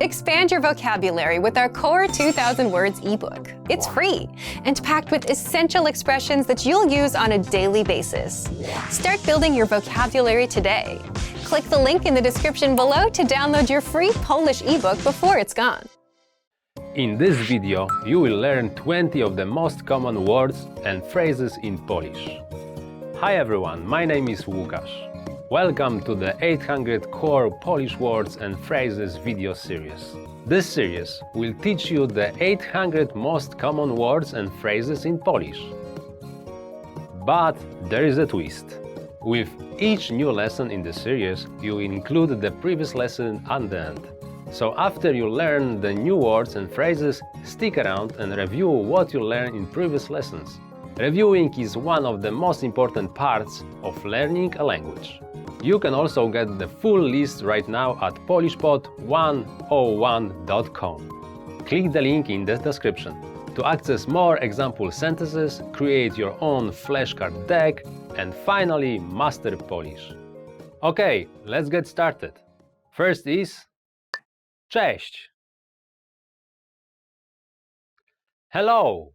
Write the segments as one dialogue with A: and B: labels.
A: Expand your vocabulary with our Core 2000 Words ebook. It's free and packed with essential expressions that you'll use on a daily basis. Start building your vocabulary today. Click the link in the description below to download your free Polish ebook before it's gone.
B: In this video, you will learn 20 of the most common words and phrases in Polish. Hi everyone, my name is Łukasz. Welcome to the 800 Core Polish Words and Phrases video series. This series will teach you the 800 most common words and phrases in Polish. But there is a twist. With each new lesson in the series, you include the previous lesson at the end. So after you learn the new words and phrases, stick around and review what you learned in previous lessons. Reviewing is one of the most important parts of learning a language. You can also get the full list right now at polishpod101.com. Click the link in the description to access more example sentences, create your own flashcard deck, and finally master Polish. Okay, let's get started. First is cześć. Hello.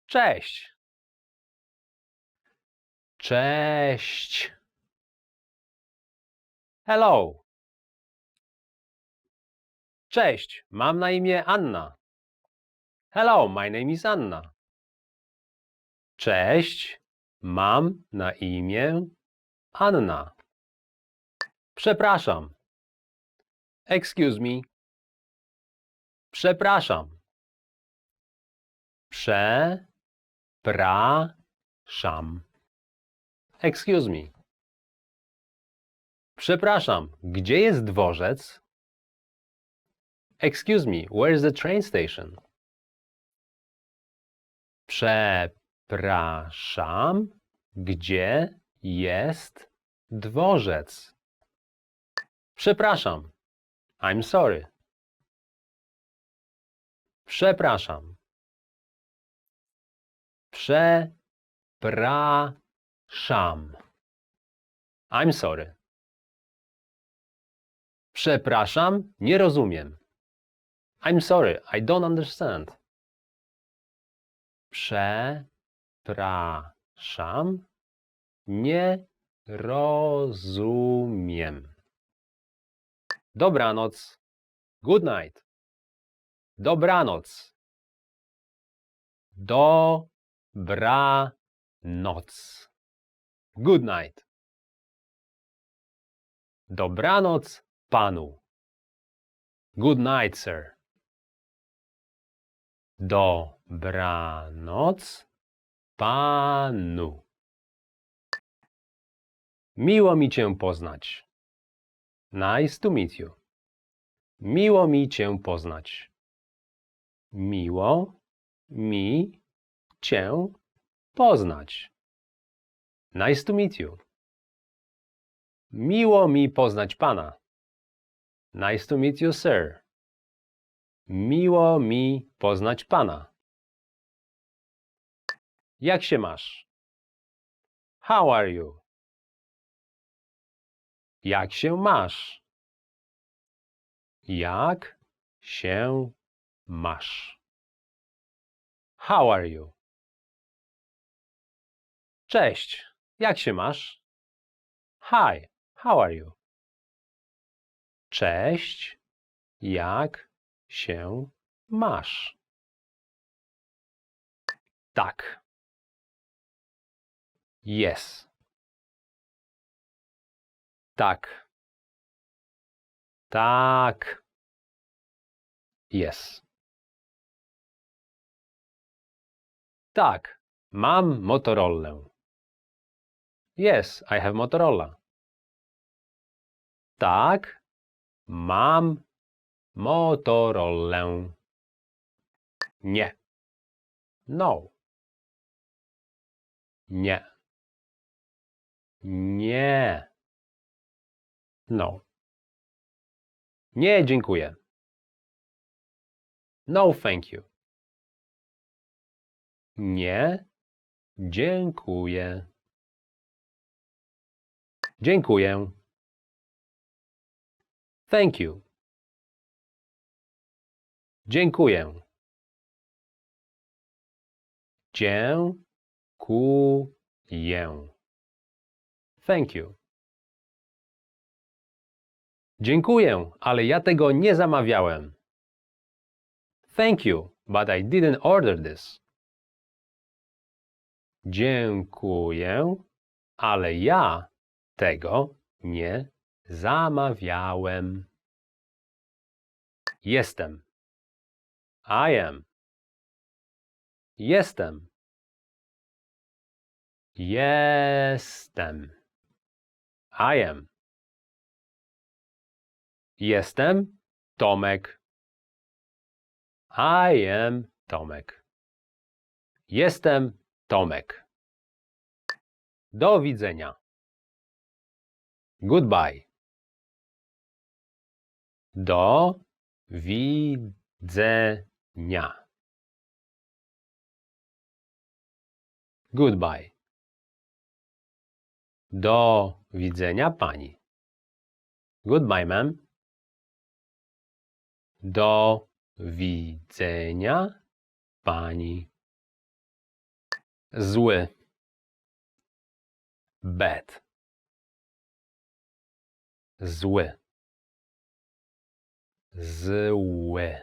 B: Cześć. Cześć. Hello. Cześć, mam na imię Anna. Hello, my name is Anna. Cześć, mam na imię Anna. Przepraszam. Excuse me. Przepraszam. Przepraszam. Excuse me. Przepraszam, gdzie jest dworzec? Excuse me, where is the train station? Przepraszam, gdzie jest dworzec? Przepraszam. I'm sorry. Przepraszam. Przepraszam. I'm sorry. Przepraszam, nie rozumiem. I'm sorry, I don't understand. Przepraszam, nie rozumiem. Dobranoc. Good night. Dobranoc. Dobranoc. Good night. Dobranoc panu. Good night, sir. Dobranoc panu. Miło mi cię poznać. Nice to meet you. Miło mi cię poznać. Miło mi cię poznać. Nice to meet you. Miło mi poznać pana. Nice to meet you, sir. Miło mi poznać pana. Jak się masz? How are you? Jak się masz? Jak się masz? How are you? Cześć, jak się masz? Hi, how are you? Cześć, jak się masz? Tak. Yes. Tak. Tak. Yes. Tak, mam Motorolę. Yes, I have Motorola. Tak, mam Motorolę. Nie. No. Nie. Nie. No. Nie, dziękuję. No, thank you. Nie, dziękuję. Dziękuję. Thank you. Dziękuję. Dziękuję. Thank you. Dziękuję, ale ja tego nie zamawiałem. Thank you, but I didn't order this. Dziękuję, ale ja tego nie zamawiałem. Jestem. I am. Jestem. Jestem. I am. Jestem Tomek. I am Tomek. Jestem Tomek. Do widzenia. Goodbye. Do widzenia. Goodbye. Do widzenia pani. Goodbye, ma'am. Do widzenia pani. Zły. Bad. Zły. Zły.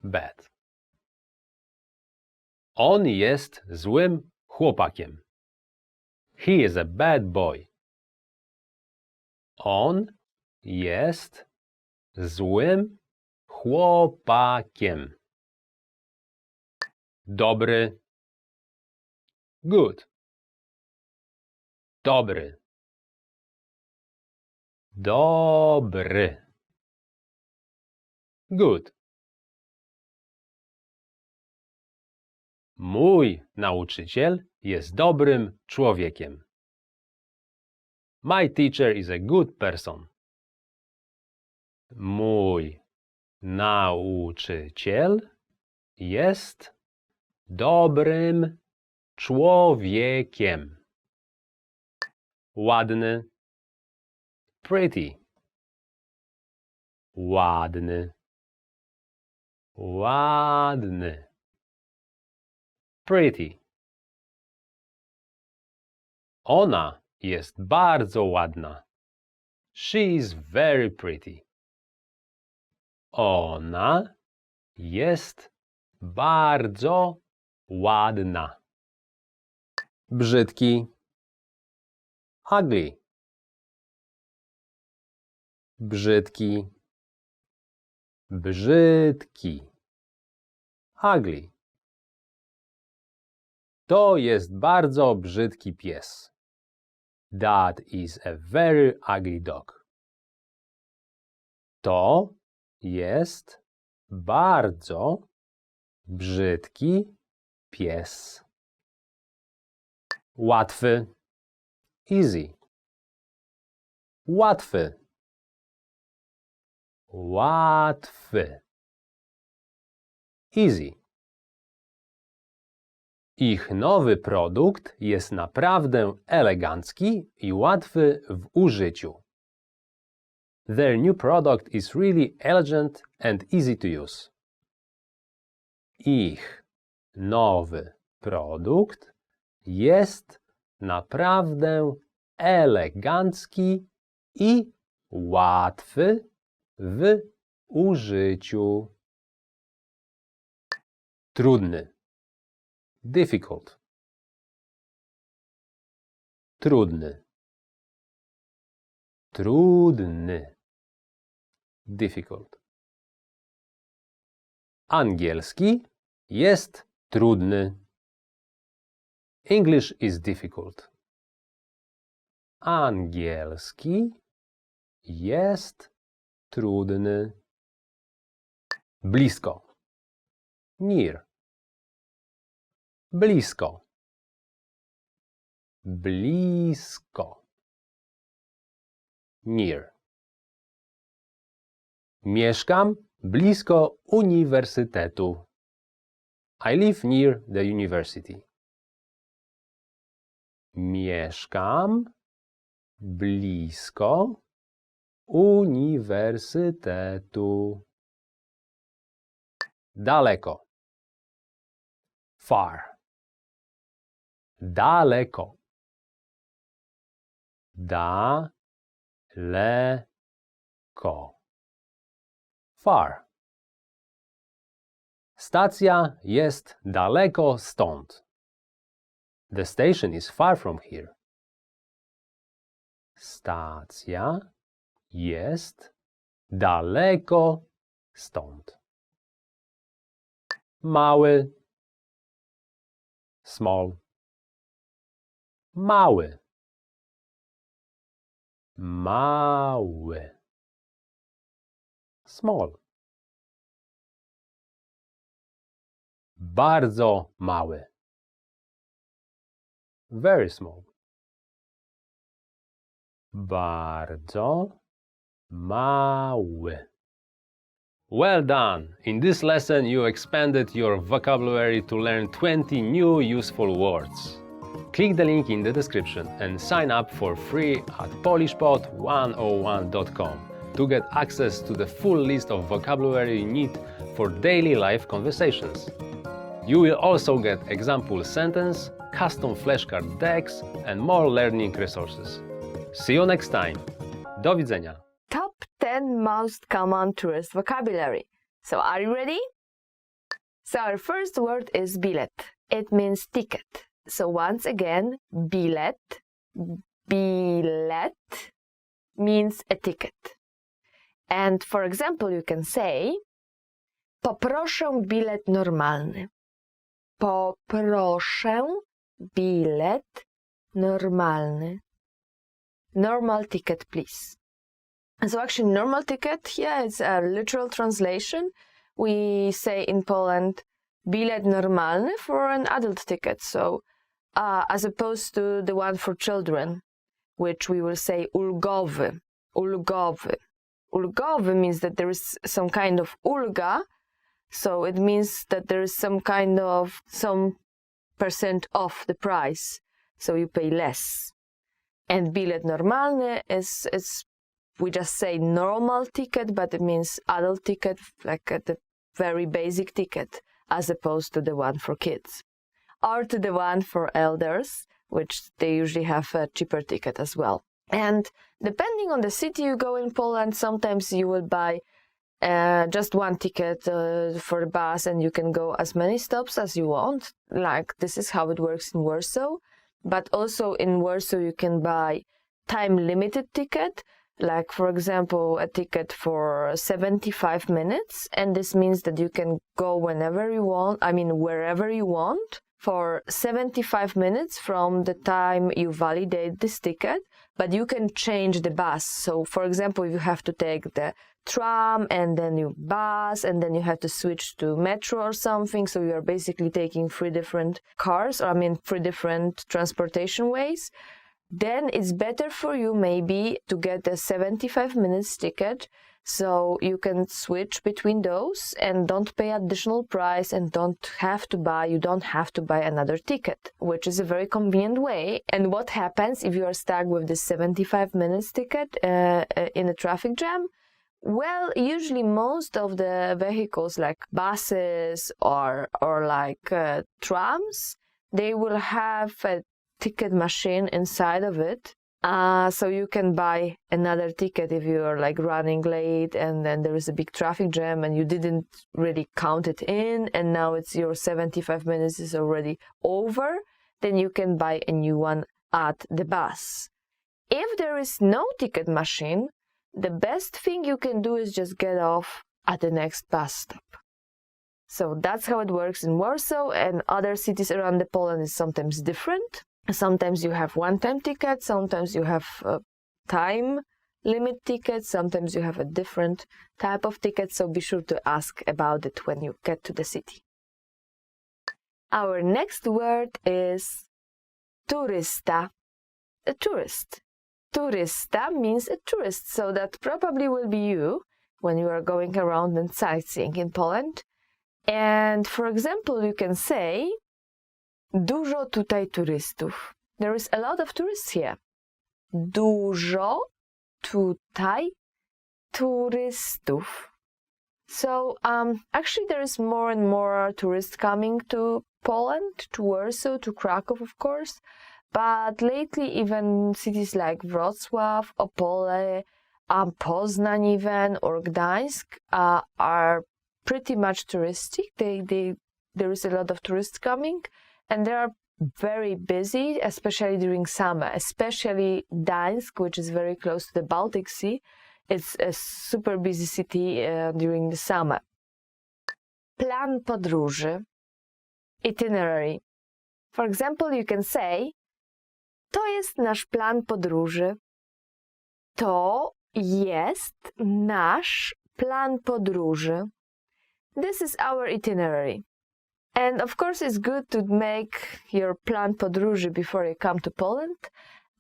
B: Bad. On jest złym chłopakiem. He is a bad boy. On jest złym chłopakiem. Dobry. Good. Dobry. Dobry. Good. Mój nauczyciel jest dobrym człowiekiem. My teacher is a good person. Mój nauczyciel jest dobrym człowiekiem. Ładny. Pretty. Ładny. Ładny. Pretty. Ona jest bardzo ładna. She is very pretty. Ona jest bardzo ładna. Brzydki. Ugly. Brzydki. Brzydki. Ugly. To jest bardzo brzydki pies. That is a very ugly dog. To jest bardzo brzydki pies. Łatwy. Easy. Łatwy. Łatwy. Easy. Ich nowy produkt jest naprawdę elegancki i łatwy w użyciu. Their new product is really elegant and easy to use. Ich nowy produkt jest naprawdę elegancki i łatwy w użyciu. Trudny. Difficult. Trudny. Trudny. Difficult. Angielski jest trudny. English is difficult. Angielski jest trudny. Blisko. Near. Blisko. Blisko. Near. Mieszkam blisko uniwersytetu. I live near the university. Mieszkam blisko uniwersytetu. Daleko. Far. Daleko. Daleko. Far. Stacja jest daleko stąd. The station is far from here. Stacja jest daleko stąd. Mały. Small. Mały. Mały. Small. Bardzo mały. Very small. Bardzo mały. Well done! In this lesson you expanded your vocabulary to learn 20 new useful words. Click the link in the description and sign up for free at polishpod101.com to get access to the full list of vocabulary you need for daily life conversations. You will also get example sentence, custom flashcard decks and more learning resources. See you next time. Do widzenia.
C: Top 10 most common tourist vocabulary. So are you ready? So our first word is bilet. It means ticket. So once again, bilet means a ticket. And for example, you can say poproszę bilet normalny. Poproszę bilet normalny. Normal ticket, please. So actually, normal ticket here is a literal translation. We say in Poland bilet normalny for an adult ticket. So as opposed to the one for children, which we will say ulgowy. Ulgowy. Ulgowy means that there is some kind of ulga. So it means that there is some percent off the price. So you pay less. And bilet normalny is we just say normal ticket, but it means adult ticket, like the very basic ticket, as opposed to the one for kids. Or to the one for elders, which they usually have a cheaper ticket as well. And depending on the city you go in Poland, sometimes you will buy just one ticket for the bus and you can go as many stops as you want. Like this is how it works in Warsaw. But also in Warsaw you can buy time-limited ticket, like for example a ticket for 75 minutes, and this means that you can go whenever you want, wherever you want, for 75 minutes from the time you validate this ticket, but you can change the bus. So for example, if you have to take the tram and then you bus and then you have to switch to metro or something, so you are basically taking 3 different cars, 3 different transportation ways, then it's better for you maybe to get a 75 minutes ticket, so you can switch between those and don't pay additional price and you don't have to buy another ticket, which is a very convenient way. And what happens if you are stuck with this 75 minutes ticket in a traffic jam? Well, usually most of the vehicles like buses or like trams, they will have a ticket machine inside of it. So you can buy another ticket if you're like running late and then there is a big traffic jam and you didn't really count it in and now it's your 75 minutes is already over, then you can buy a new one at the bus. If there is no ticket machine, the best thing you can do is just get off at the next bus stop. So that's how it works in Warsaw, and other cities around Poland is sometimes different. Sometimes you have one-time tickets, sometimes you have time limit tickets, sometimes you have a different type of ticket, so be sure to ask about it when you get to the city. Our next word is turysta, a tourist. Turysta means a tourist, so that probably will be you when you are going around and sightseeing in Poland. And for example, you can say dużo tutaj turystów. There is a lot of tourists here. Dużo tutaj turystów. So actually there is more and more tourists coming to Poland, to Warsaw, to Krakow, of course. But lately even cities like Wrocław, Opole, Poznań even, or Gdańsk are pretty much touristic. There is a lot of tourists coming, and they are very busy, especially during summer, especially Gdańsk, which is very close to the Baltic Sea. It's a super busy city during the summer. Plan podróży, itinerary. For example, you can say, to jest nasz plan podróży. To jest nasz plan podróży. This is our itinerary. And of course, it's good to make your plan podróży before you come to Poland.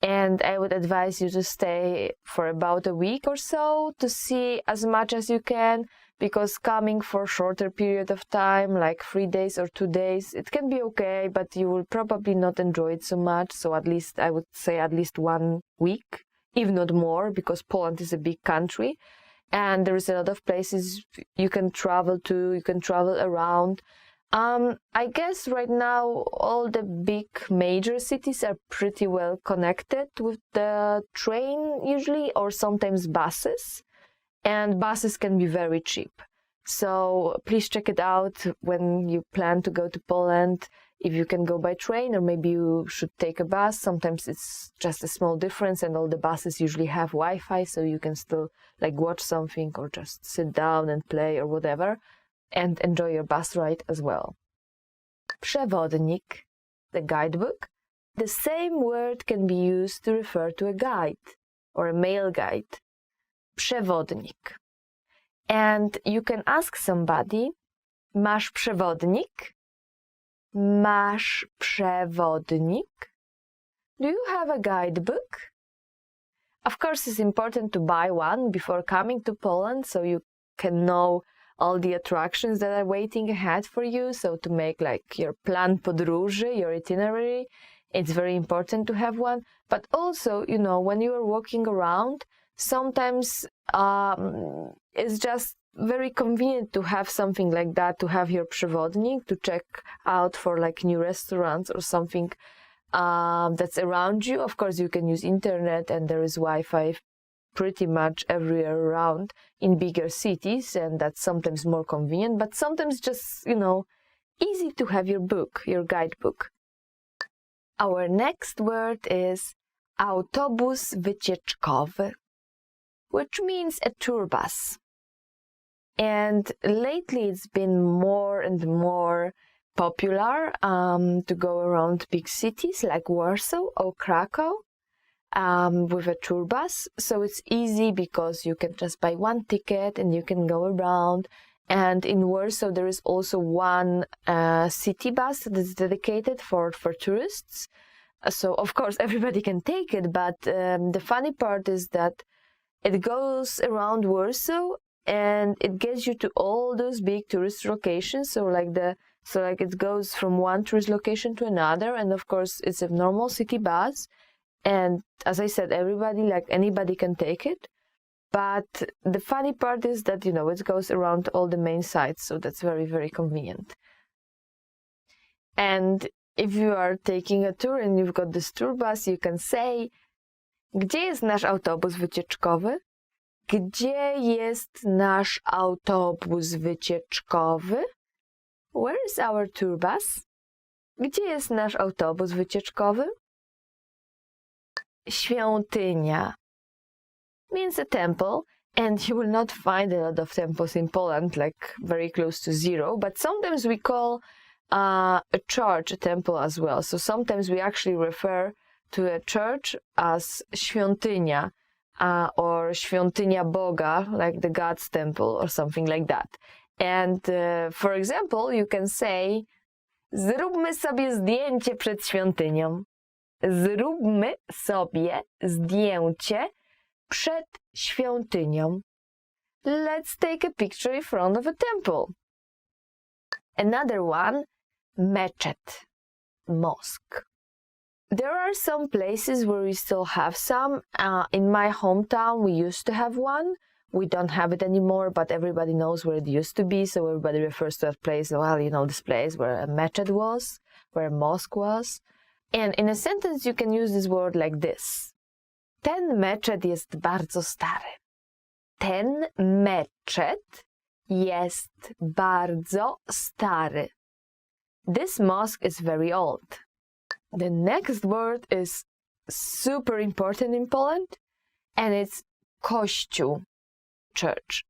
C: And I would advise you to stay for about a week or so to see as much as you can, because coming for a shorter period of time, like 3 days or 2 days, it can be okay, but you will probably not enjoy it so much. So at least, I would say at least 1 week, if not more, because Poland is a big country. And there is a lot of places you can travel to, you can travel around. I guess right now all the big major cities are pretty well connected with the train usually, or sometimes buses. And buses can be very cheap. So please check it out when you plan to go to Poland, if you can go by train, or maybe you should take a bus. Sometimes it's just a small difference, and all the buses usually have Wi-Fi, so you can still like watch something or just sit down and play or whatever, and enjoy your bus ride as well. Przewodnik, the guidebook. The same word can be used to refer to a guide or a mail guide. Przewodnik. And you can ask somebody, masz przewodnik? Masz przewodnik? Do you have a guidebook? Of course, it's important to buy one before coming to Poland, so you can know all the attractions that are waiting ahead for you. So to make like your plan podróży, your itinerary, it's very important to have one. But also, you know, when you are walking around, sometimes it's just very convenient to have something like that, to have your przewodnik, to check out for like new restaurants or something that's around you. Of course, you can use internet, and there is Wi-Fi pretty much everywhere around in bigger cities, and that's sometimes more convenient, but sometimes just, you know, easy to have your book, your guidebook. Our next word is autobus wycieczkowy, which means a tour bus. And lately it's been more and more popular to go around big cities like Warsaw or Krakow with a tour bus. So it's easy because you can just buy one ticket and you can go around. And in Warsaw there is also one city bus that is dedicated for tourists. So of course everybody can take it, but the funny part is that it goes around Warsaw and it gets you to all those big tourist locations. So it goes from one tourist location to another, and of course it's a normal city bus. And as I said, anybody can take it. But the funny part is that, you know, it goes around all the main sites, so that's very, very convenient. And if you are taking a tour and you've got this tour bus, you can say, gdzie jest nasz autobus wycieczkowy? Gdzie jest nasz autobus wycieczkowy? Where is our tour bus? Gdzie jest nasz autobus wycieczkowy? Świątynia means a temple, and you will not find a lot of temples in Poland, like very close to zero, but sometimes we call a church a temple as well. So sometimes we actually refer to a church as świątynia or świątynia Boga, like the God's temple or something like that. And for example, you can say, zróbmy sobie zdjęcie przed świątynią. Zróbmy sobie zdjęcie przed świątynią. Let's take a picture in front of a temple. Another one, meczet, mosque. There are some places where we still have some. In my hometown, we used to have one, We don't have it anymore, but everybody knows where it used to be, so everybody refers to that place, well, you know, this place where a mechet was, where a mosque was. And in a sentence you can use this word like this. Ten mechet jest bardzo stary. Ten mechet jest bardzo stary. This mosque is very old. The next word is super important in Poland, and it's kościół, church.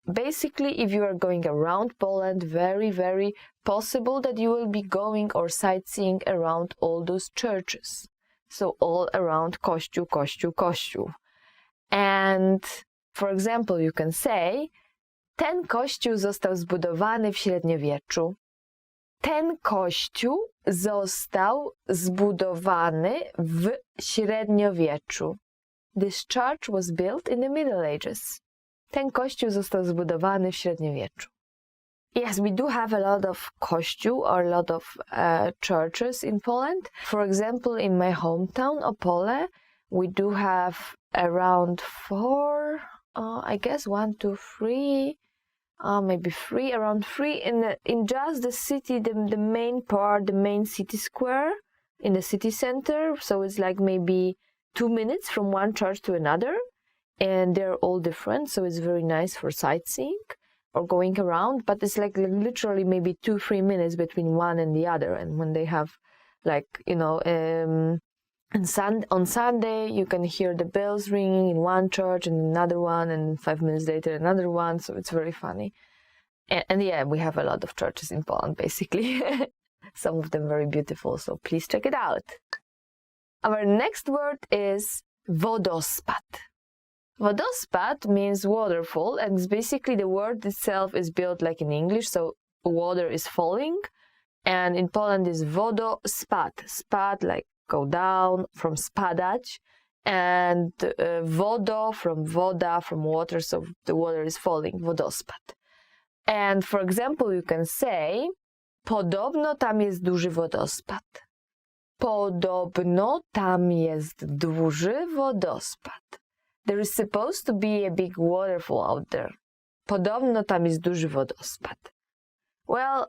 C: Basically, if you are going around Poland, very, very possible that you will be going or sightseeing around all those churches. So all around kościół, kościół, kościół. And for example, you can say, ten kościół został zbudowany w średniowieczu. Ten kościół został zbudowany w średniowieczu. This church was built in the Middle Ages. Ten kościół został zbudowany w średniowieczu. Yes, we do have a lot of kościół or a lot of churches in Poland. For example, in my hometown, Opole, we do have around 4, I guess 1, 2, 3, maybe 3, around 3 in just the city, the main part, the main city square in the city center. So it's like maybe 2 minutes from one church to another, and they're all different. So it's very nice for sightseeing or going around, but it's like literally maybe 2-3 minutes between one and the other. And when they have, like, you know, on Sunday you can hear the bells ringing in one church and another one, and 5 minutes later another one. So it's very funny. And yeah, we have a lot of churches in Poland, basically. Some of them very beautiful, so please check it out. Our next word is wodospad. Wodospad means waterfall, and it's basically the word itself is built like in English, so water is falling, and in Poland is wodospad. Spad, like go down, from spadać, and wodo from woda, from water, so the water is falling, wodospad. And for example, you can say, podobno tam jest duży wodospad. Podobno tam jest duży wodospad. There is supposed to be a big waterfall out there. Podobno tam jest duży wodospad. Well,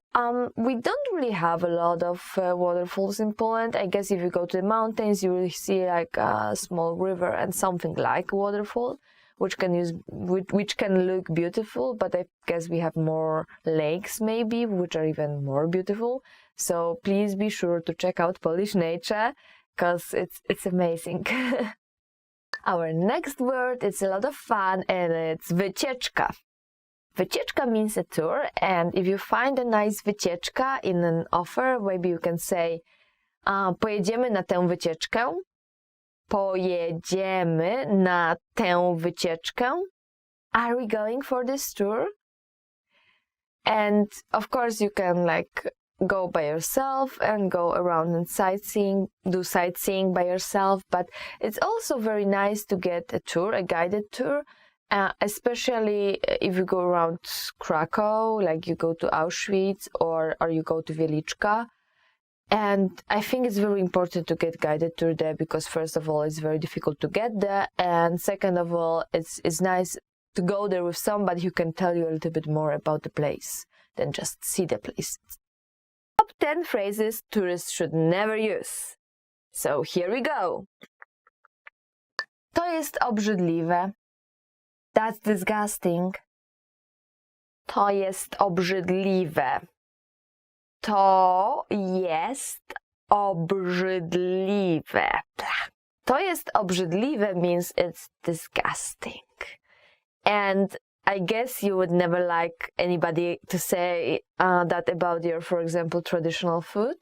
C: we don't really have a lot of waterfalls in Poland. I guess if you go to the mountains, you will see like a small river and something like a waterfall, which can look beautiful. But I guess we have more lakes, maybe, which are even more beautiful. So please be sure to check out Polish nature, because it's amazing. Our next word is a lot of fun, and it's wycieczka. Wycieczka means a tour, and if you find a nice wycieczka in an offer, maybe you can say, pojedziemy na tę wycieczkę. Pojedziemy na tę wycieczkę. Are we going for this tour? And of course you can like go by yourself and go around and do sightseeing by yourself, but it's also very nice to get a tour, a guided tour, especially if you go around Krakow, like you go to Auschwitz or you go to Wieliczka. And I think it's very important to get guided tour there, because first of all, it's very difficult to get there, and second of all, it's nice to go there with somebody who can tell you a little bit more about the place than just see the place. Top 10 phrases tourists should never use. So here we go. To jest obrzydliwe. That's disgusting. To jest obrzydliwe. To jest obrzydliwe. To jest obrzydliwe means it's disgusting. And I guess you would never like anybody to say that about your, for example, traditional food.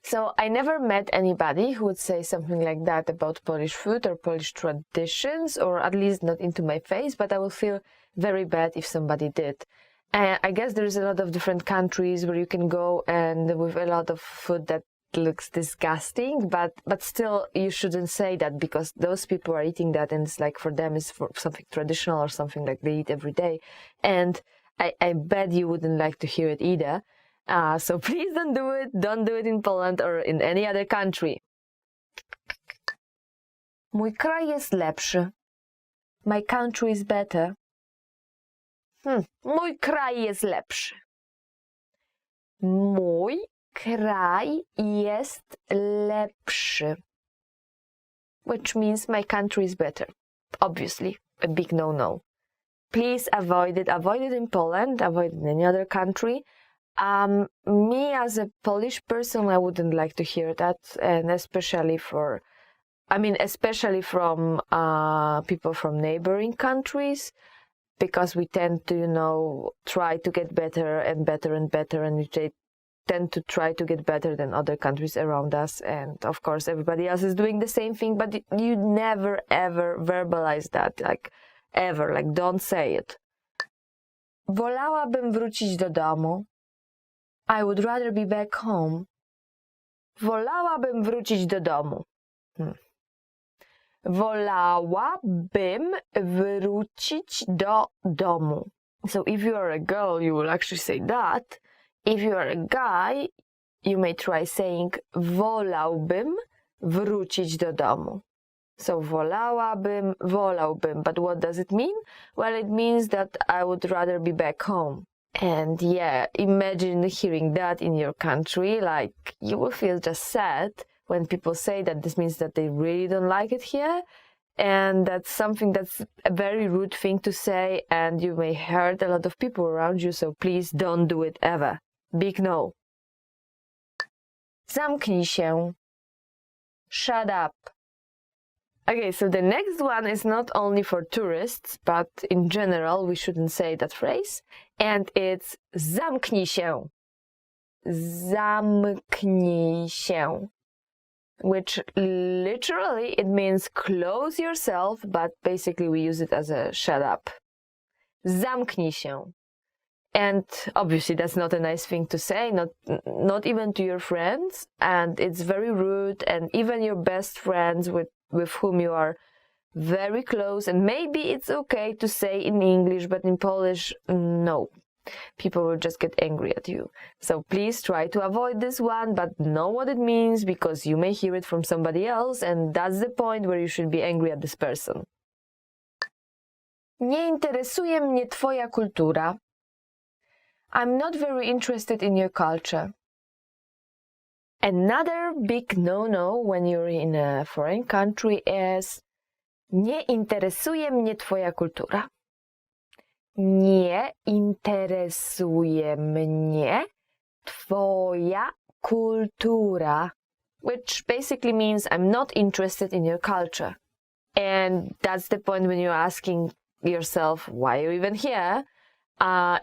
C: So I never met anybody who would say something like that about Polish food or Polish traditions, or at least not into my face, but I will feel very bad if somebody did. I guess there's a lot of different countries where you can go and with a lot of food that looks disgusting, but still you shouldn't say that, because those people are eating that and it's like for them it's for something traditional or something like they eat every day. And I bet you wouldn't like to hear it either. So please don't do it. Don't do it in Poland or in any other country. Mój kraj jest lepszy. My country is better. Mój kraj jest lepszy. Mój kraj jest lepszy. Which means my country is better. Obviously, a big no-no. Please avoid it. Avoid it in Poland, avoid it in any other country. Me as a Polish person, I wouldn't like to hear that, and especially from people from neighboring countries, because we tend to, try to get better and better and better, and we tend to try to get better than other countries around us, and of course everybody else is doing the same thing, but you never ever verbalize that, don't say it. Wolałabym wrócić do domu. I would rather be back home. Wolałabym wrócić do domu. Wolałabym wrócić do domu. So if you are a girl, you will actually say that. If you are a guy, you may try saying wolałbym wrócić do domu. So wolałabym, wolałbym. But what does it mean? Well, it means that I would rather be back home. And yeah, imagine hearing that in your country. Like, you will feel just sad when people say that. This means that they really don't like it here. And that's something that's a very rude thing to say, and you may hurt a lot of people around you. So please don't do it ever. Big no. Zamknij się. Shut up. Okay, so the next one is not only for tourists, but in general, we shouldn't say that phrase. And it's zamknij się. Zamknij się. Which literally it means close yourself, but basically we use it as a shut up. Zamknij się. And obviously that's not a nice thing to say, not even to your friends, and it's very rude, and even your best friends with whom you are very close, and maybe it's okay to say in English, but in Polish, no. People will just get angry at you. So please try to avoid this one, but know what it means, because you may hear it from somebody else, and that's the point where you should be angry at this person. Nie interesuje mnie twoja kultura. I'm not very interested in your culture. Another big no-no when you're in a foreign country is nie interesuje mnie twoja kultura. Nie interesuje mnie twoja kultura, which basically means I'm not interested in your culture. And that's the point when you're asking yourself why you're even here.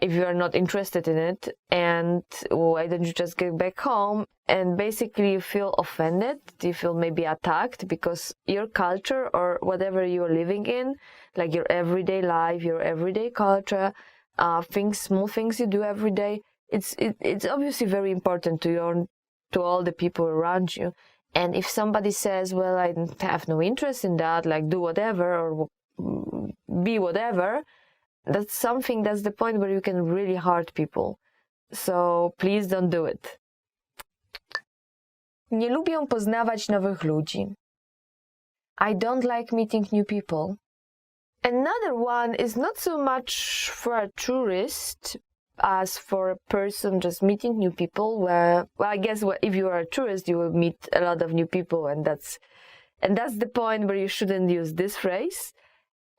C: If you are not interested in it, and why don't you just get back home? And basically you feel offended, you feel maybe attacked, because your culture or whatever you're living in, like your everyday life, your everyday culture, small things you do every day, it's obviously very important to all the people around you. And if somebody says, well, I have no interest in that, like do whatever or be whatever, that's the point where you can really hurt people. So please don't do it. Nie lubię poznawać nowych ludzi. I don't like meeting new people. Another one is not so much for a tourist as for a person just meeting new people. Well, I guess if you are a tourist, you will meet a lot of new people, and that's the point where you shouldn't use this phrase.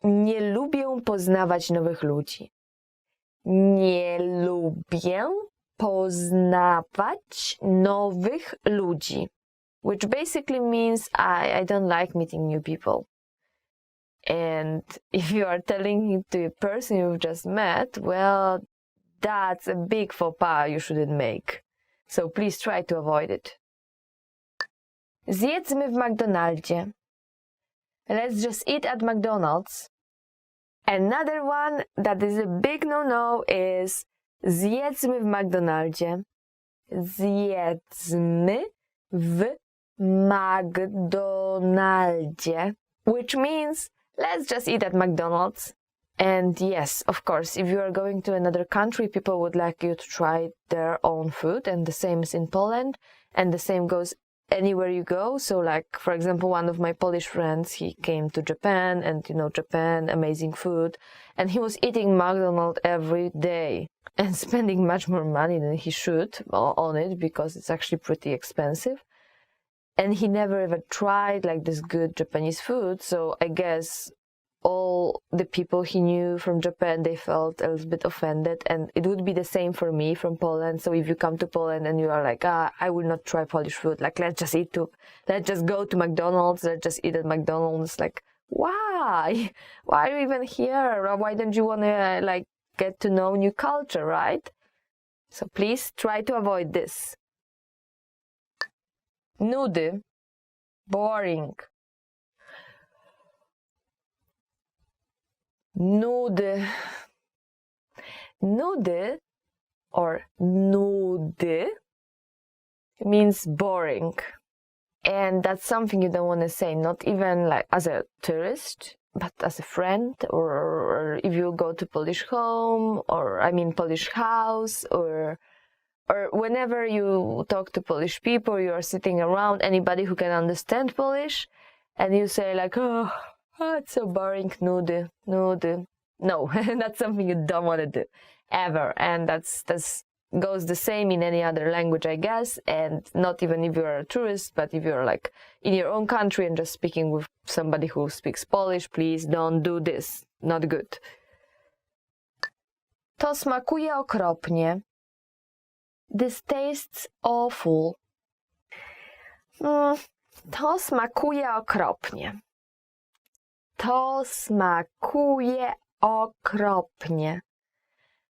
C: Nie lubię poznawać nowych ludzi. Nie lubię poznawać nowych ludzi. Which basically means I don't like meeting new people. And if you are telling it to a person you've just met, well, that's a big faux pas you shouldn't make. So please try to avoid it. Zjedzmy w McDonaldzie. Let's just eat at McDonald's. Another one that is a big no-no is zjedzmy w McDonaldzie. Zjedzmy w McDonaldzie. Which means let's just eat at McDonald's. And yes, of course, if you are going to another country, people would like you to try their own food, and the same is in Poland, and the same goes anywhere you go. So like, for example, one of my Polish friends, he came to Japan, and Japan, amazing food, and he was eating McDonald's every day and spending much more money than he should on it, because it's actually pretty expensive. And he never ever tried like this good Japanese food. So I guess all the people he knew from Japan, they felt a little bit offended, and it would be the same for me from Poland. So if you come to Poland and you are like, I will not try Polish food, like let's just go to McDonald's, let's just eat at McDonald's, like why are you even here? Why don't you want to like get to know new culture, right? So please try to avoid this. Nudy, boring. Nudy. Nudy or nudy means boring. And that's something you don't want to say, not even like as a tourist, but as a friend, or if you go to Polish home, or Polish house, or whenever you talk to Polish people, you are sitting around anybody who can understand Polish, and you say like, oh, it's so boring, nudy. No, that's something you don't want to do, ever. And that's goes the same in any other language, I guess, and not even if you're a tourist, but if you're like in your own country and just speaking with somebody who speaks Polish, please don't do this. Not good. To smakuje okropnie. This tastes awful. To smakuje okropnie. To smakuje okropnie.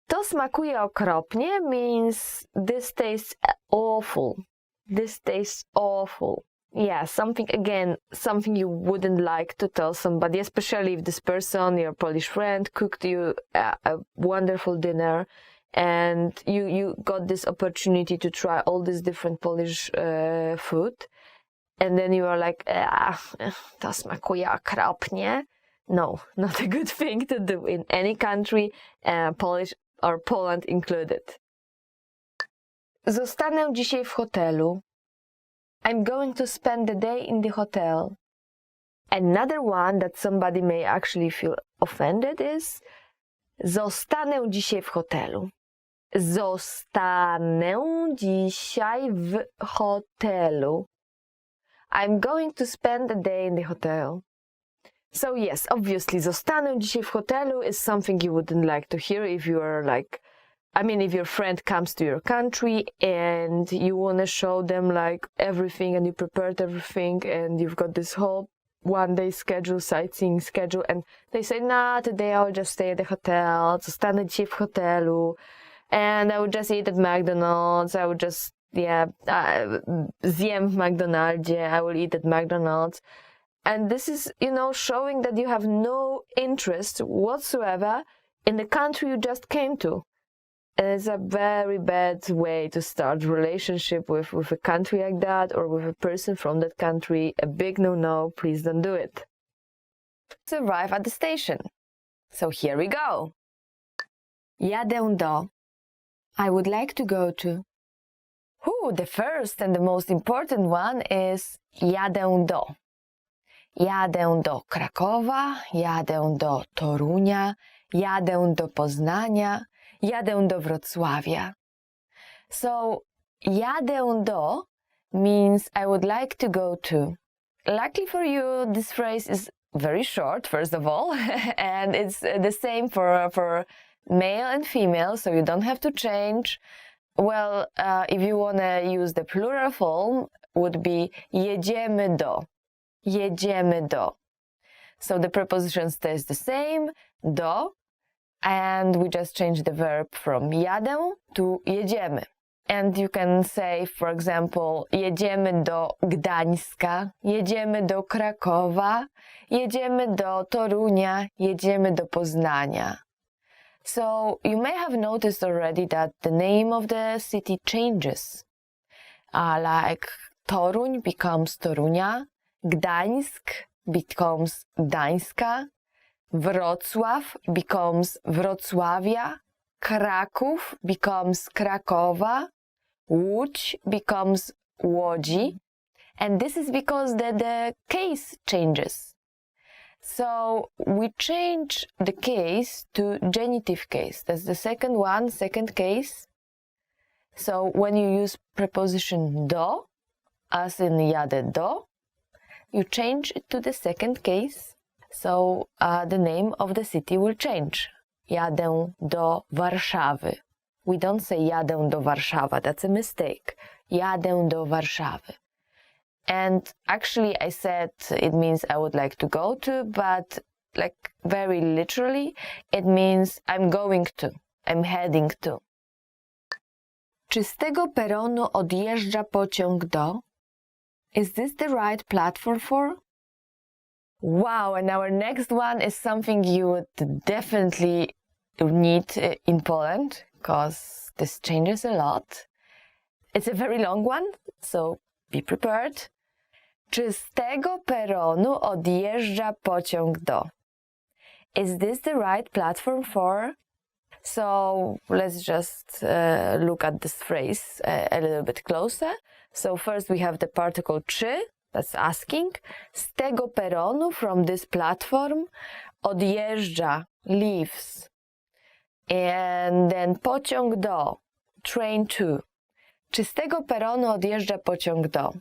C: To smakuje okropnie means this tastes awful. This tastes awful. Yeah, something you wouldn't like to tell somebody, especially if this person, your Polish friend, cooked you a wonderful dinner, and you got this opportunity to try all this different Polish food, and then you are like, to smakuje okropnie. No, not a good thing to do in any country, Polish or Poland included. Zostanę dzisiaj w hotelu. I'm going to spend the day in the hotel. Another one that somebody may actually feel offended is zostanę dzisiaj w hotelu. Zostanę dzisiaj w hotelu. I'm going to spend the day in the hotel. So yes, obviously, zostanę dzisiaj w hotelu is something you wouldn't like to hear if you are like, if your friend comes to your country and you want to show them like everything, and you prepared everything, and you've got this whole one-day schedule, sightseeing schedule, and they say, nah, today I'll just stay at the hotel, zostanę dzisiaj w hotelu, and I would just eat at McDonald's, I would just, zjem w McDonaldzie, I will eat at McDonald's. And this is, showing that you have no interest whatsoever in the country you just came to. And it's a very bad way to start a relationship with a country like that, or with a person from that country. A big no-no, please don't do it. Let's arrive at the station. So here we go. Jadę do. I would like to go to. The first and the most important one is jadę do. Jadę do Krakowa, jadę do Torunia, jadę do Poznania, jadę do Wrocławia. So, jadę do means I would like to go to. Luckily for you, this phrase is very short, first of all, and it's the same for male and female, so you don't have to change. Well, if you want to use the plural form, would be jedziemy do. Jedziemy do. So the preposition stays the same, do, and we just change the verb from jadę to jedziemy. And you can say, for example, jedziemy do Gdańska, jedziemy do Krakowa, jedziemy do Torunia, jedziemy do Poznania. So you may have noticed already that the name of the city changes. Like Toruń becomes Torunia, Gdańsk becomes Gdańska, Wrocław becomes Wrocławia, Kraków becomes Krakowa, Łódź becomes Łodzi, And this is because the case changes. So we change the case to genitive case. That's the second one, second case. So when you use preposition do, as in jadę do, you change it to the second case. So the name of the city will change. Jadę do Warszawy. We don't say jadę do Warszawa, that's a mistake. Jadę do Warszawy. And actually I said it means I would like to go to, but like very literally it means I'm going to, I'm heading to. Czy z tego peronu odjeżdża pociąg do? Is this the right platform for? Wow, and our next one is something you would definitely need in Poland, because this changes a lot. It's a very long one, so be prepared. Czy z tego peronu odjeżdża pociąg do? Is this the right platform for? So let's just look at this phrase a little bit closer. So first we have the particle czy, that's asking. Z tego peronu, from this platform, odjeżdża, leaves. And then pociąg do, train to. Czy z tego peronu odjeżdża pociąg do?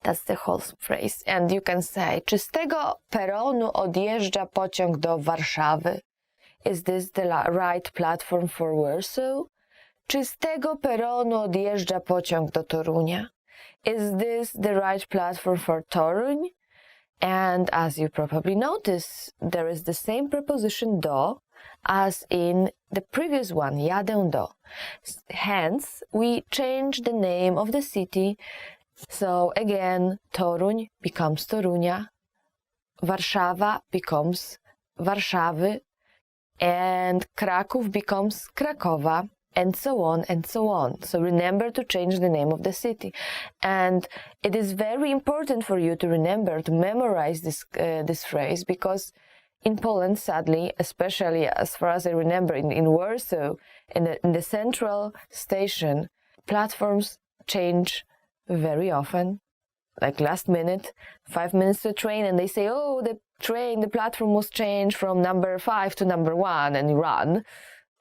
C: That's the whole phrase. And you can say, czy z tego peronu odjeżdża pociąg do Warszawy? Is this the right platform for Warsaw? Czy z tego peronu odjeżdża pociąg do Torunia? Is this the right platform for Toruń? And as you probably notice, there is the same preposition do as in the previous one, jadę do. Hence, we change the name of the city. So again, Toruń becomes Torunia, Warszawa becomes Warszawy, and Kraków becomes Krakowa, and so on and so on. So remember to change the name of the city. And it is very important for you to remember to memorize this phrase, because in Poland, sadly, especially as far as I remember in Warsaw, in the central station, platforms change very often, like last minute, 5 minutes to train, and they say, oh, the platform was changed from number 5 to number 1, and you run.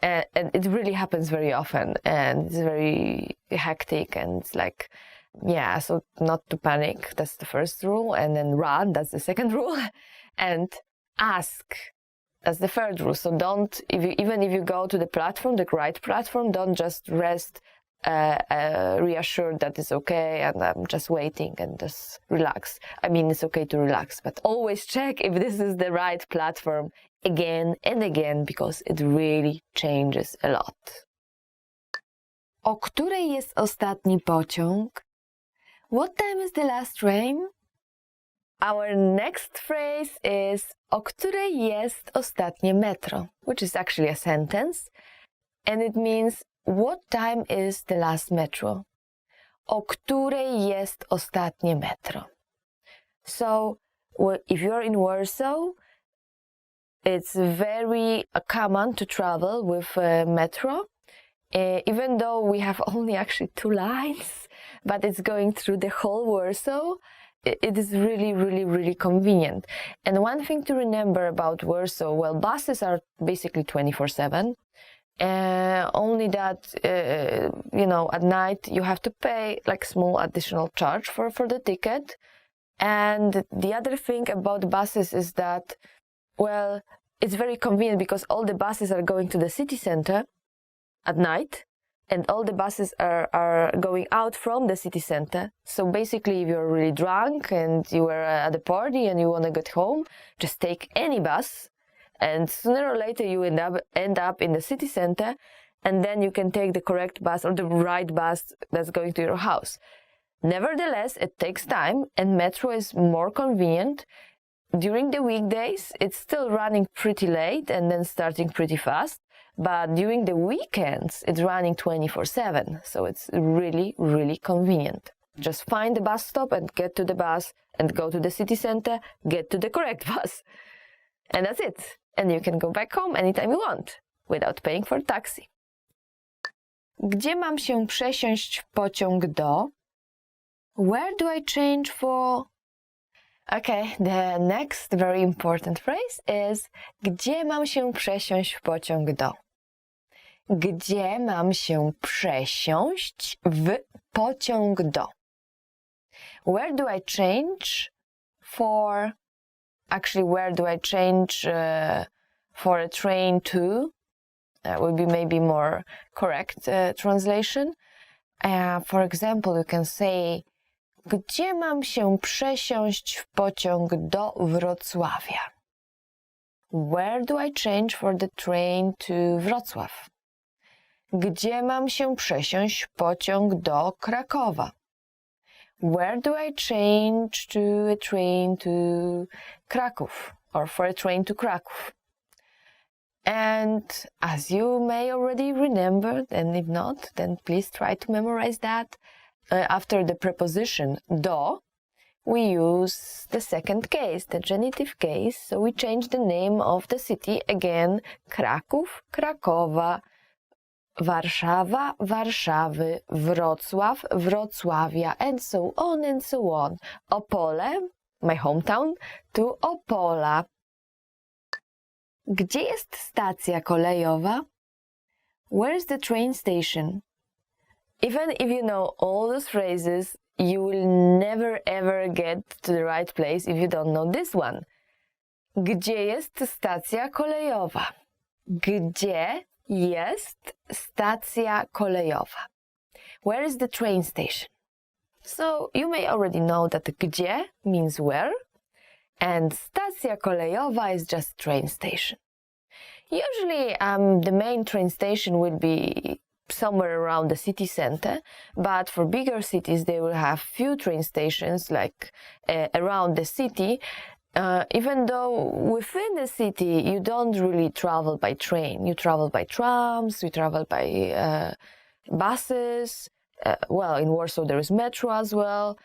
C: And it really happens very often, and it's very hectic, and it's like, yeah, so not to panic, that's the first rule, and then run, that's the second rule, and ask, that's the third rule. So don't, even if you go to the platform, the right platform, don't just rest reassured that it's okay and I'm just waiting and just relax. I mean, it's okay to relax, but always check if this is the right platform again and again, because it really changes a lot. O której jest ostatni pociąg? What time is the last train? Our next phrase is o której jest ostatnie metro, which is actually a sentence, and it means what time is the last metro? O której jest ostatnie metro? So, if you're in Warsaw, it's very common to travel with metro, even though we have only actually 2 lines, but it's going through the whole Warsaw. It is really, really, really convenient. And one thing to remember about Warsaw, well, buses are basically 24/7. Only that, at night you have to pay like small additional charge for the ticket. And the other thing about buses is that, well, it's very convenient because all the buses are going to the city center at night, and all the buses are going out from the city center. So basically, if you're really drunk and you were at a party and you want to get home, just take any bus, and sooner or later you end up in the city center, and then you can take the correct bus or the right bus that's going to your house. Nevertheless, it takes time, and metro is more convenient. During the weekdays, it's still running pretty late and then starting pretty fast. But during the weekends, it's running 24/7. So it's really, really convenient. Just find the bus stop and get to the bus, and go to the city center, get to the correct bus. And that's it. And you can go back home anytime you want, without paying for taxi. Gdzie mam się przesiąść w pociąg do? Where do I change for? Okay, the next very important phrase is gdzie mam się przesiąść w pociąg do? Gdzie mam się przesiąść w pociąg do? Where do I change for? Actually, where do I change for a train to? That would be maybe more correct translation. For example, you can say gdzie mam się przesiąść w pociąg do Wrocławia? Where do I change for the train to Wrocław? Gdzie mam się przesiąść w pociąg do Krakowa? Where do I change to a train to Kraków or for a train to Kraków? And as you may already remember, and if not, then please try to memorize that. After the preposition do, we use the second case, the genitive case. So we change the name of the city again, Kraków, Krakowa, Warszawa, Warszawy, Wrocław, Wrocławia, and so on and so on. Opole, my hometown, to Opola. Gdzie jest stacja kolejowa? Where's the train station? Even if you know all those phrases, you will never ever get to the right place if you don't know this one. Gdzie jest stacja kolejowa? Gdzie jest stacja kolejowa? Where is the train station? So you may already know that gdzie means where, and stacja kolejowa is just train station. Usually the main train station will be somewhere around the city center, but for bigger cities they will have few train stations like around the city, even though within the city you don't really travel by train. You travel by trams, you travel by buses, well, in Warsaw there is metro as well,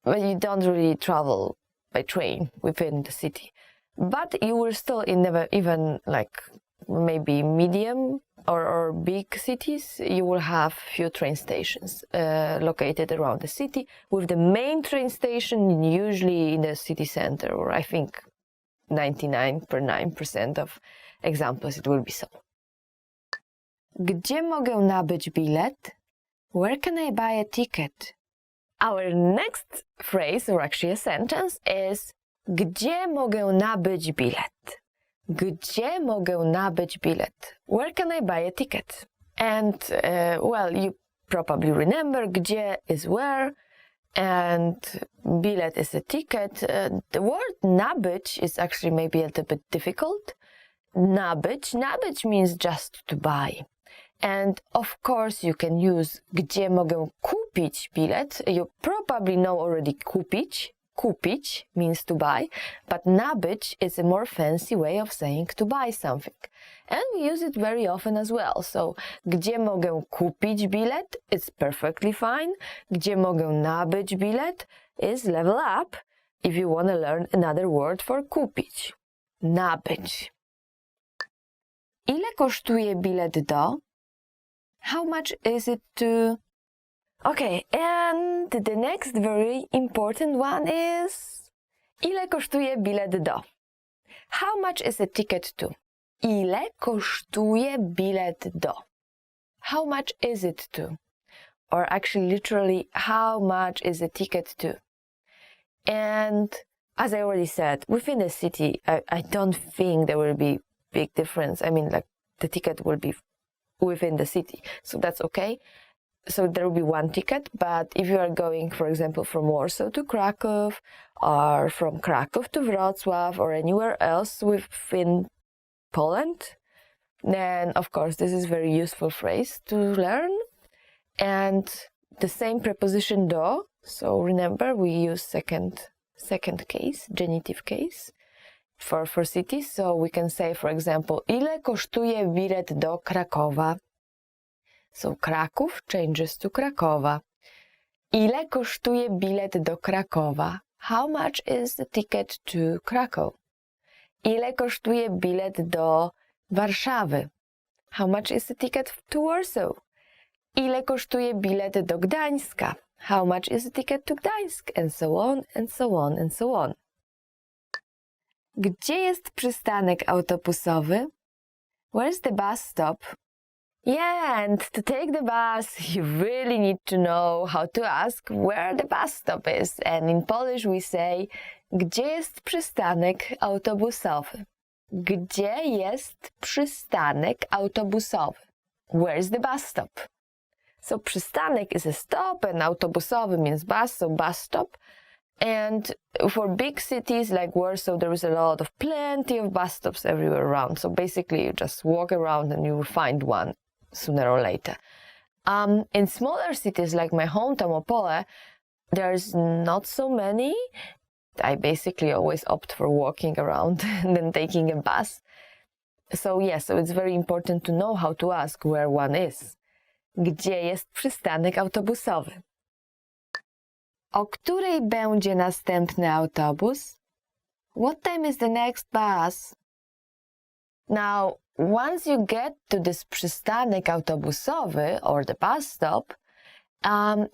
C: but you don't really travel by train within the city. But you will still even like maybe medium or big cities, you will have few train stations located around the city, with the main train station usually in the city center, or I think 99.9% of examples it will be so. Gdzie mogę nabyć bilet? Where can I buy a ticket? Our next phrase, or actually a sentence, is gdzie mogę nabyć bilet? Gdzie mogę nabyć bilet? Where can I buy a ticket? And, well, you probably remember gdzie is where, and bilet is a ticket. The word nabyć is actually maybe a little bit difficult. Nabyć means just to buy. And of course you can use gdzie mogę kupić bilet. You probably know already kupić. Kupić means to buy, but nabyć is a more fancy way of saying to buy something. And we use it very often as well. So, gdzie mogę kupić bilet? It's perfectly fine. Gdzie mogę nabyć bilet? Is level up if you want to learn another word for kupić. Nabyć. Ile kosztuje bilet do? How much is it to? Okay, and the next very important one is ile kosztuje bilet do? How much is a ticket to? Ile kosztuje bilet do? How much is it to? Or actually literally, how much is a ticket to? And as I already said, within the city, I don't think there will be big difference. I mean, like the ticket will be within the city, so that's okay. So there will be one ticket, but if you are going, for example, from Warsaw to Kraków, or from Kraków to Wrocław, or anywhere else within Poland, then of course this is very useful phrase to learn. And the same preposition do, so remember we use second case, genitive case, for cities. So we can say, for example, ile kosztuje bilet do Krakowa? So Kraków changes to Krakowa. Ile kosztuje bilet do Krakowa? How much is the ticket to Krakow? Ile kosztuje bilet do Warszawy? How much is the ticket to Warsaw? Ile kosztuje bilet do Gdańska? How much is the ticket to Gdańsk? And so on, and so on, and so on. Gdzie jest przystanek autobusowy? Where's the bus stop? Yeah, and to take the bus, you really need to know how to ask where the bus stop is. And in Polish we say, gdzie jest przystanek autobusowy? Gdzie jest przystanek autobusowy? Where's the bus stop? So przystanek is a stop and autobusowy means bus, so bus stop. And for big cities like Warsaw, there is plenty of bus stops everywhere around. So basically you just walk around and you will find one sooner or later. In smaller cities like my hometown Opole, there's not so many. I basically always opt for walking around and then taking a bus. So so it's very important to know how to ask where one is. Gdzie jest przystanek autobusowy? O której będzie następny autobus? What time is the next bus? Now, once you get to this przystanek autobusowy or the bus stop,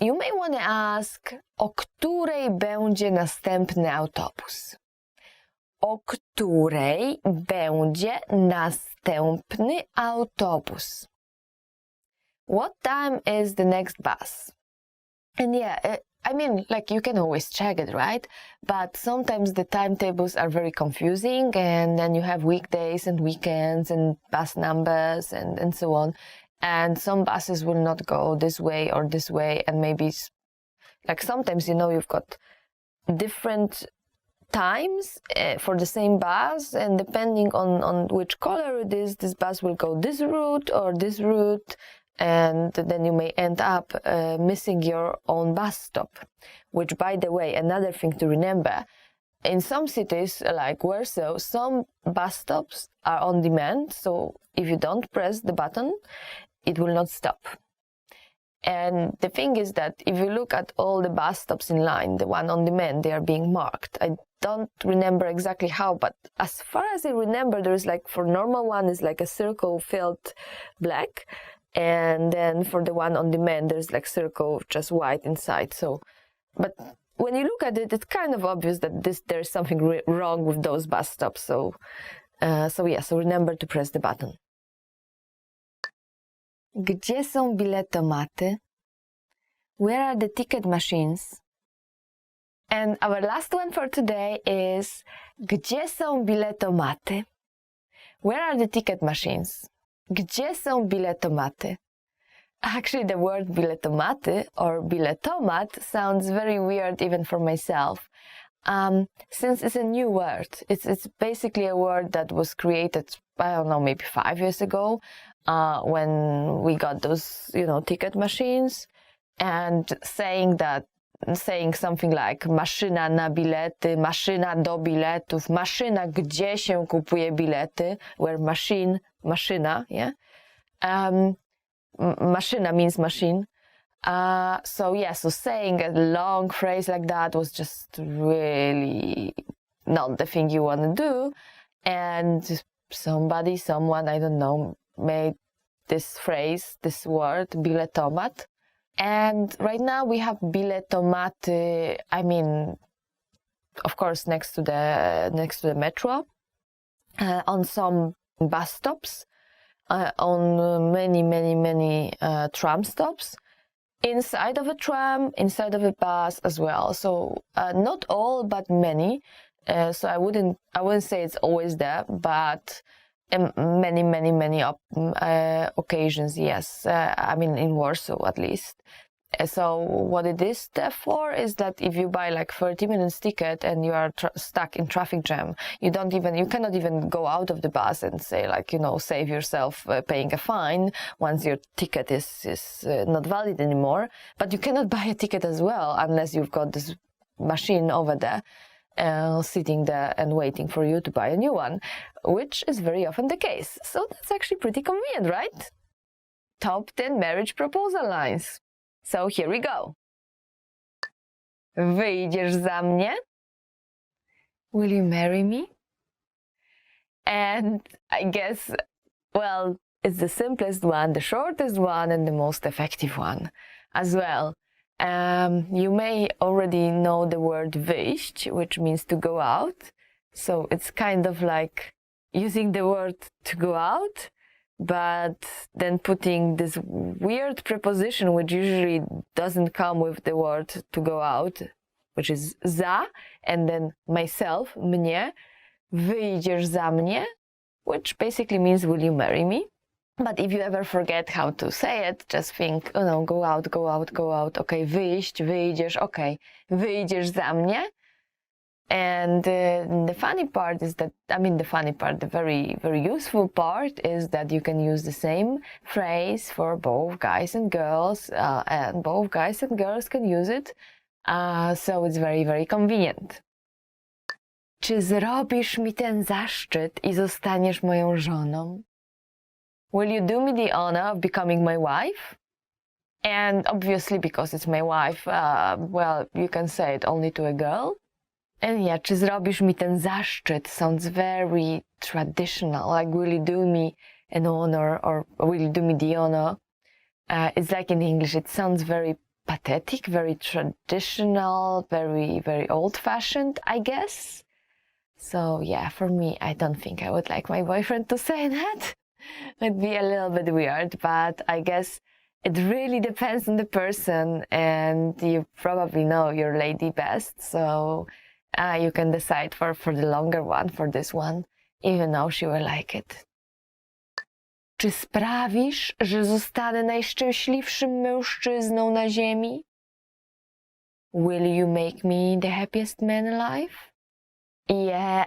C: you may want to ask, o której będzie następny autobus? O której będzie następny autobus? What time is the next bus? And I mean, like, you can always check it, right? But sometimes the timetables are very confusing, and then you have weekdays and weekends and bus numbers and so on. And some buses will not go this way or this way, and maybe, like, sometimes, you've got different times for the same bus, and depending on which color it is, this bus will go this route or this route. And then you may end up missing your own bus stop, which, by the way, another thing to remember, in some cities like Warsaw, some bus stops are on demand, so if you don't press the button, it will not stop. And the thing is that if you look at all the bus stops in line, the one on demand, they are being marked. I don't remember exactly how, but as far as I remember, there is, like, for normal one is like a circle filled black, and then for the one on demand, there's like circle just white inside. So, but when you look at it, it's kind of obvious that there's something wrong with those bus stops. So remember to press the button. Gdzie są biletomaty? Where are the ticket machines? And our last one for today is, gdzie są biletomaty? Where are the ticket machines? Gdzie są biletomaty? Actually, the word biletomaty or biletomat sounds very weird even for myself, since it's a new word. It's basically a word that was created, I don't know, maybe 5 years ago, when we got those, ticket machines, and saying something like maszyna na bilety, maszyna do biletów, maszyna gdzie się kupuje bilety, where maszyna, yeah? Maszyna means machine. So saying a long phrase like that was just really not the thing you want to do. And someone, I don't know, made this phrase, this word, biletomat. And right now we have biletomaty, I mean, of course, next to the metro, on some bus stops, on many tram stops, inside of a tram, inside of a bus as well. So not all, but many. So I wouldn't say it's always there, but many occasions, yes. I mean, in Warsaw at least. So what it is therefore is that if you buy like 30 minutes ticket and you are stuck in traffic jam, you cannot even go out of the bus and say, like, save yourself paying a fine once your ticket is not valid anymore. But you cannot buy a ticket as well unless you've got this machine over there sitting there and waiting for you to buy a new one, which is very often the case. So that's actually pretty convenient, right? Top 10 marriage proposal lines. So here we go. Wyjdziesz za mnie? Will you marry me? And I guess, well, it's the simplest one, the shortest one, and the most effective one as well. You may already know the word wyjść, which means to go out. So it's kind of like using the word to go out, but then putting this weird preposition, which usually doesn't come with the word to go out, which is za, and then myself, mnie, wyjdziesz za mnie, which basically means, will you marry me? But if you ever forget how to say it, just think, oh no, go out, go out, go out. Okay, wyjść, wyjdziesz, okay, wyjdziesz za mnie. And the funny part is that, the very, very useful part is that you can use the same phrase for both guys and girls, and both guys and girls can use it. So it's very, very convenient. Czy zrobisz mi ten zaszczyt i zostaniesz moją żoną? Will you do me the honor of becoming my wife? And obviously, because it's my wife, well, you can say it only to a girl. And yeah, czy zrobisz mi ten zaszczyt sounds very traditional, like will you do me an honor or will you do me the honor? It's like in English, it sounds very pathetic, very traditional, very, very old-fashioned, I guess. So yeah, for me, I don't think I would like my boyfriend to say that. It'd be a little bit weird, but I guess it really depends on the person, and you probably know your lady best, so you can decide for the longer one, for this one, even though she will like it. Czy sprawisz, że zostanę najszczęśliwszym mężczyzną na ziemi? Will you make me the happiest man alive? Yeah,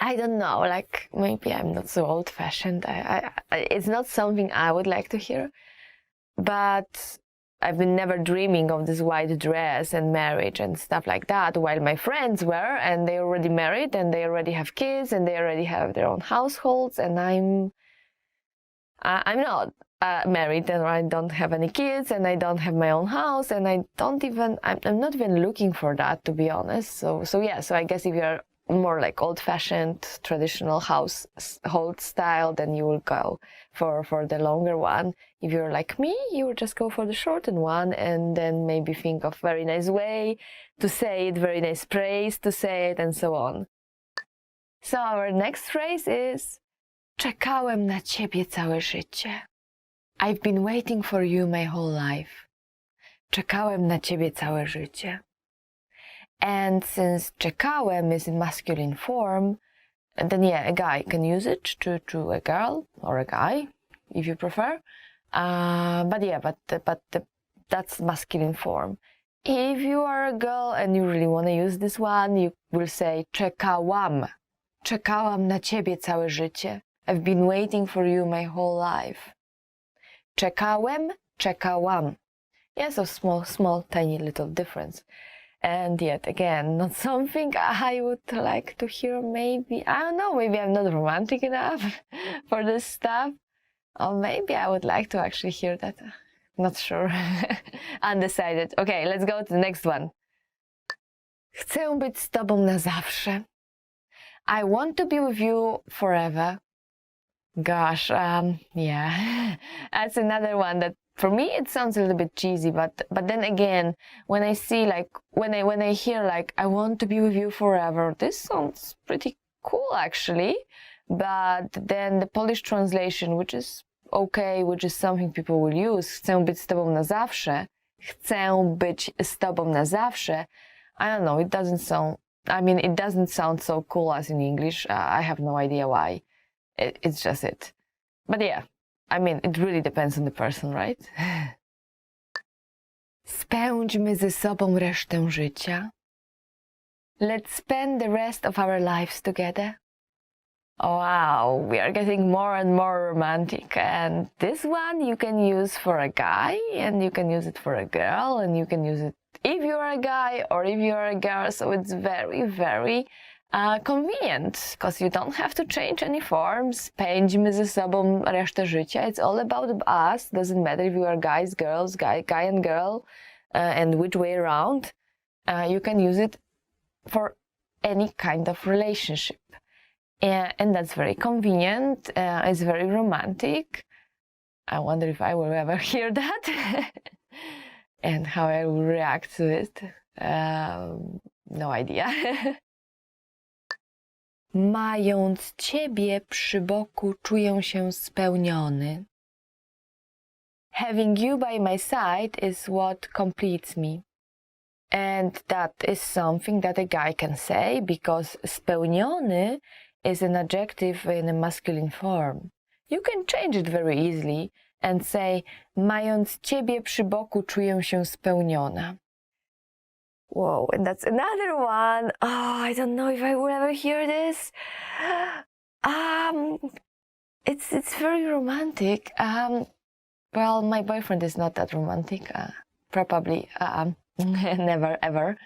C: I don't know, like, maybe I'm not so old-fashioned. It's not something I would like to hear, but I've been never dreaming of this white dress and marriage and stuff like that, while my friends were, and they already married, and they already have kids, and they already have their own households, and I'm not married, and I don't have any kids, and I don't have my own house, and I'm not even looking for that, to be honest. So I guess if you're more like old-fashioned, traditional household style, then you will go for the longer one. If you're like me, you will just go for the shortened one, and then maybe think of very nice way to say it, very nice praise to say it, and so on. So our next phrase is czekałem na ciebie całe życie. I've been waiting for you my whole life. Czekałem na ciebie całe życie. And since czekałem is in masculine form, then yeah, a guy can use it to a girl or a guy, if you prefer. But that's masculine form. If you are a girl and you really want to use this one, you will say czekałam. Czekałam na ciebie całe życie. I've been waiting for you my whole life. Czekałem, czekałam. Yeah, so small, tiny little difference. And yet again, not something I would like to hear, maybe. I don't know, maybe I'm not romantic enough for this stuff. Or maybe I would like to actually hear that. Not sure. Undecided. Okay, let's go to the next one. Chcę być z tobą na zawsze. I want to be with you forever. Gosh, yeah. That's another one that for me it sounds a little bit cheesy, but then again, when I see like when I hear like I want to be with you forever, this sounds pretty cool actually. But then the Polish translation, which is okay, which is something people will use, chcę być z tobą na zawsze, chcę być z tobą na zawsze, I don't know, it doesn't sound so cool as in English. I have no idea why. It's just it. But yeah, it really depends on the person, right? Spędźmy ze sobą resztę życia. Let's spend the rest of our lives together. Wow, we are getting more and more romantic. And this one you can use for a guy, and you can use it for a girl, and you can use it if you're a guy or if you're a girl. So it's very, very convenient, because you don't have to change any forms. Spędźmy ze sobą resztę życia. It's all about us. Doesn't matter if you are guys, girls, guy and girl, and which way around. You can use it for any kind of relationship. And that's very convenient. It's very romantic. I wonder if I will ever hear that. and how I will react to it. No idea. Mając ciebie przy boku, czuję się spełniony. Having you by my side is what completes me. And that is something that a guy can say because spełniony is an adjective in a masculine form. You can change it very easily and say, mając ciebie przy boku, czuję się spełniona. Whoa, and that's another one. Oh, I don't know if I will ever hear this. It's very romantic. Well, my boyfriend is not that romantic. Probably never ever.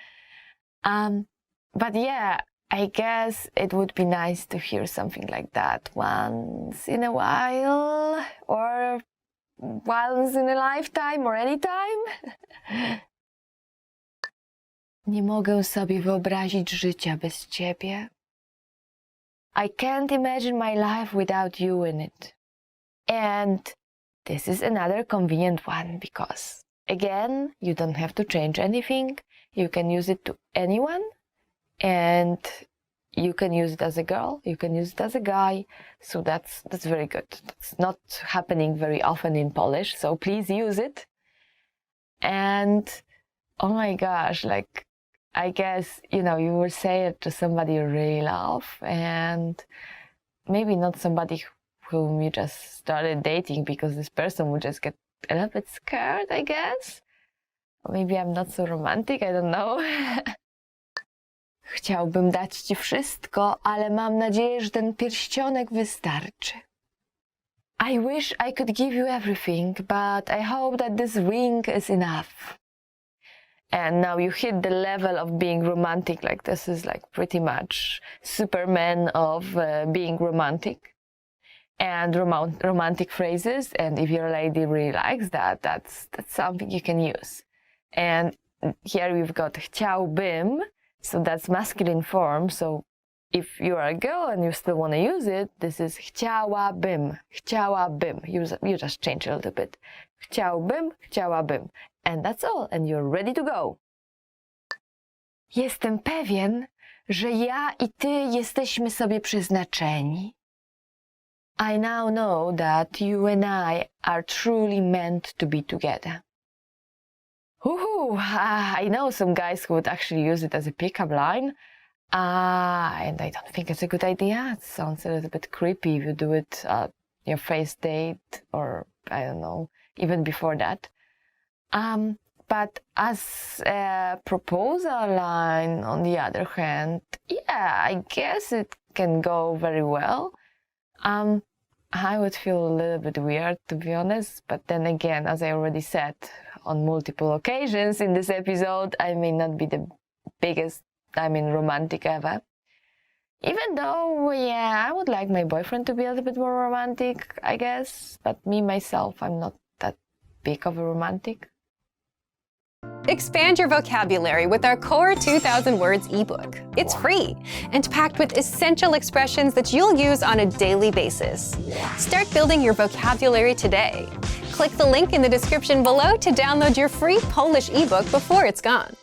C: But yeah, I guess it would be nice to hear something like that once in a while, or once in a lifetime, or any time. Nie mogę sobie wyobrazić życia bez ciebie. I can't imagine my life without you in it. And this is another convenient one because, again, you don't have to change anything. You can use it to anyone. And you can use it as a girl, you can use it as a guy. So that's very good. That's not happening very often in Polish, so please use it. And oh my gosh, like, I guess, you will say it to somebody you really love, and maybe not somebody whom you just started dating, because this person would just get a little bit scared, I guess. Or maybe I'm not so romantic, I don't know. Chciałbym dać ci wszystko, ale mam nadzieję, że ten pierścionek wystarczy. I wish I could give you everything, but I hope that this ring is enough. And now you hit the level of being romantic, like this is like pretty much Superman of being romantic. And romantic phrases, and if your lady really likes that, that's something you can use. And here we've got chciałbym, so that's masculine form. So if you are a girl and you still want to use it, this is chciałabym, chciałabym. You just change it a little bit. Chciałbym, chciałabym. And that's all, and you're ready to go. Jestem pewien, że ja I ty jesteśmy sobie przeznaczeni. I now know that you and I are truly meant to be together. I know some guys who would actually use it as a pickup line, and I don't think it's a good idea. It sounds a little bit creepy if you do it at your first date, or I don't know, even before that. But as a proposal line, on the other hand, yeah, I guess it can go very well. I would feel a little bit weird, to be honest, but then again, as I already said on multiple occasions in this episode, I may not be the biggest, romantic ever. Even though, yeah, I would like my boyfriend to be a little bit more romantic, I guess, but me, myself, I'm not that big of a romantic.
A: Expand your vocabulary with our Core 2000 Words ebook. It's free and packed with essential expressions that you'll use on a daily basis. Start building your vocabulary today. Click the link in the description below to download your free Polish ebook before it's gone.